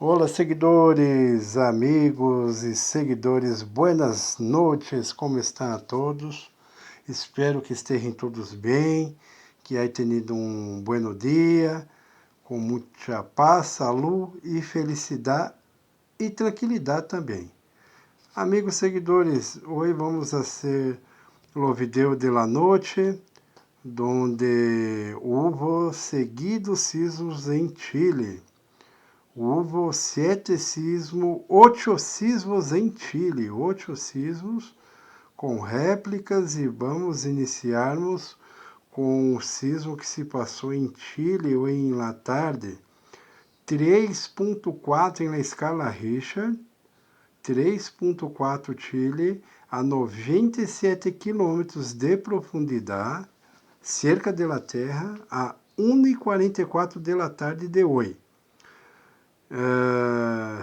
Olá, seguidores, amigos e seguidores, buenas noites, como estão todos? Espero que estejam todos bem, que hayam tenido um bom dia, com muita paz, saúde e felicidade e tranquilidade também. Amigos seguidores, hoje vamos fazer o vídeo de la noite, donde hubo seguidos sismos em Chile. Houve 8 sismos em Chile, 8 sismos com réplicas, e vamos iniciarmos com o sismo que se passou em Chile hoje em la tarde, 3.4 em la escala Richter, 3.4 Chile, a 97 quilômetros de profundidade, cerca de la Terra, a 1h44 da tarde de hoje.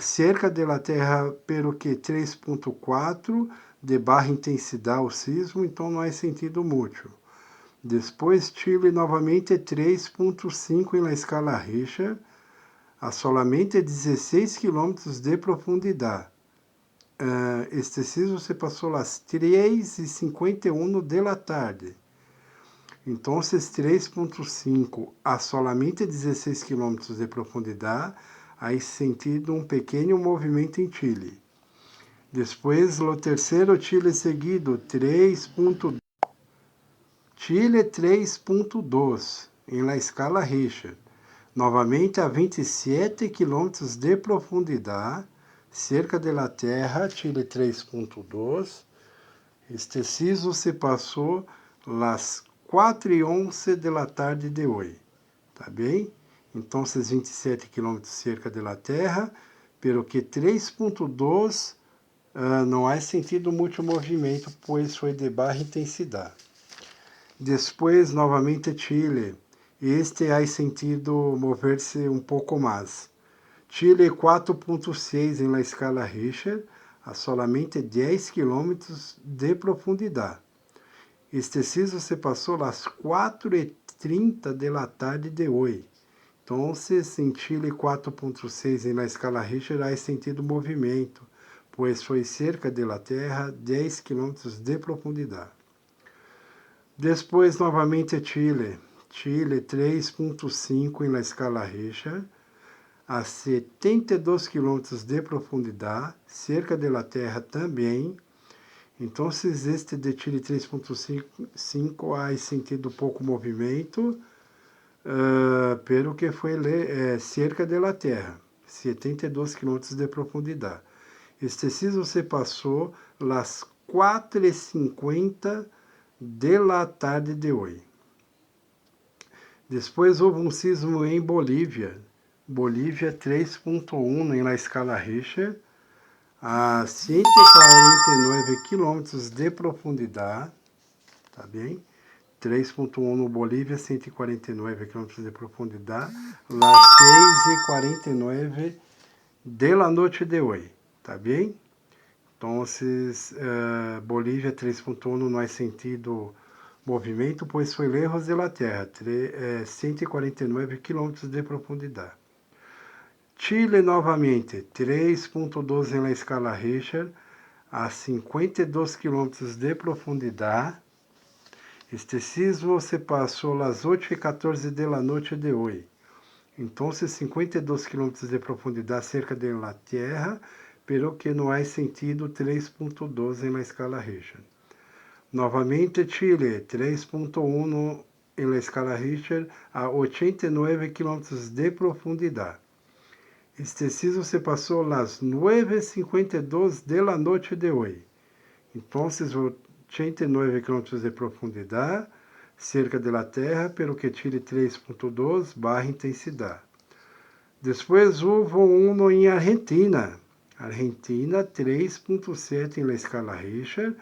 Cerca de la Terra, pero que 3.4 de baixa intensidade o sismo, então não é sentido muito. Depois Chile novamente 3.5 em la escala Richter, a solamente 16 km de profundidade. Este sismo se passou às 3h51 da tarde. Então, 3.5 a solamente 16 km de profundidade, aí sentido um pequeno movimento em Chile. Depois, o terceiro Chile seguido, 3.2. Chile 3.2, em la escala Richter. Novamente a 27 km de profundidade, cerca de la Terra, Chile 3.2. Este sismo se passou às 4h11 da tarde de hoje, tá bem? Então, 27 km cerca da Terra, pero que 3.2 não há sentido muito movimento, pois foi de baixa intensidade. Depois, novamente, Chile. Este há sentido mover-se um pouco mais. Chile 4.6 em la escala Richter, a solamente 10 km de profundidade. Este sismo se passou às 4h30 da tarde de hoje. Então, em Chile 4.6 em la escala Richter, há sentido movimento, pois foi cerca da Terra 10 km de profundidade. Depois, novamente, Chile 3.5 em la escala Richter, a 72 km de profundidade, cerca da Terra também. Então, este de Chile 3.5 há sentido pouco movimento, pelo que foi cerca da Terra, 72 km de profundidade. Este sismo se passou às 4h50 da tarde de hoje. Depois houve um sismo em Bolívia, 3.1 em la escala Richter, a 149 km de profundidade, tá bem? 3.1 no Bolívia, 149 km de profundidade, às 6h49 da noite de hoje, tá bem? Então, Bolívia 3.1 não há sentido movimento, pois foi lejos da Terra, 149 km de profundidade. Chile novamente, 3.12 em la escala Richter, a 52 km de profundidade. Este sismo se passou às 8h14 da noite de hoje. Então, 52 km de profundidade cerca da Terra, pero que não há sentido 3.12 em la escala Richter. Novamente, Chile, 3.1 em la escala Richter, a 89 km de profundidade. Este sismo se passou às 9h52 da noite de hoje. Então, 89 km de profundidade, cerca da Terra, pelo que Chile 3.2, baixa intensidade. Depois houve um em Argentina. Argentina 3.7 em la escala Richter,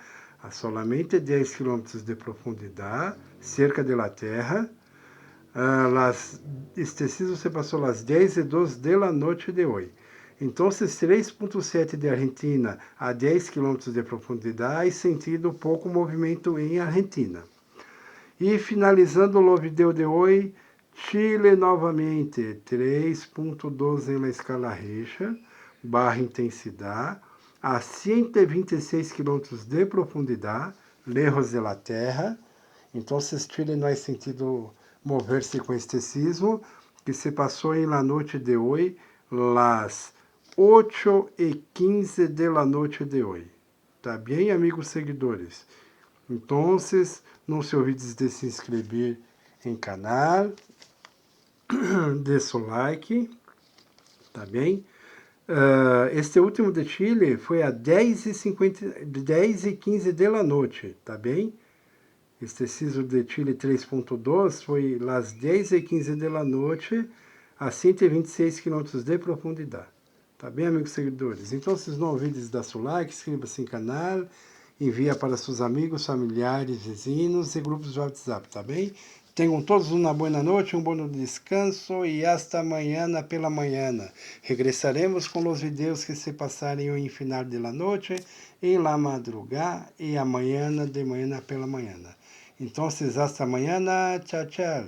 a solamente 10 km de profundidade, cerca da Terra. Este sismo se passou às 10h12 da noite de hoje. Então, 3.7 de Argentina a 10 km de profundidade, sentido pouco movimento em Argentina. E finalizando o vídeo de hoje, Chile novamente, 3.12 na escala Richter, barra intensidade, a 126 quilômetros de profundidade, lejos de la Terra. Então, Chile não é sentido mover-se com este sismo, que se passou em la noite de hoje, las 8:15 de la noite de hoje. Tá bem, amigos seguidores? Então, não se olvides de se inscrever em canal, dê seu like, tá bem? Este último de Chile foi a 10:15 da noite, tá bem? Este sismo de Chile 3.2 foi às 10:15 da noite, a 126 quilômetros de profundidade. Tá bem, amigos seguidores? Então, se não ouvides, dá seu like, inscreva-se no canal, envia para seus amigos, familiares, vizinhos e grupos de WhatsApp, tá bem? Tenham todos uma boa noite, um bom descanso e hasta amanhã pela manhã. Regressaremos com os vídeos que se passarem em final de la noite, em la madrugada e amanhã de manhã pela manhã. Então, hasta amanhã. Tchau, tchau.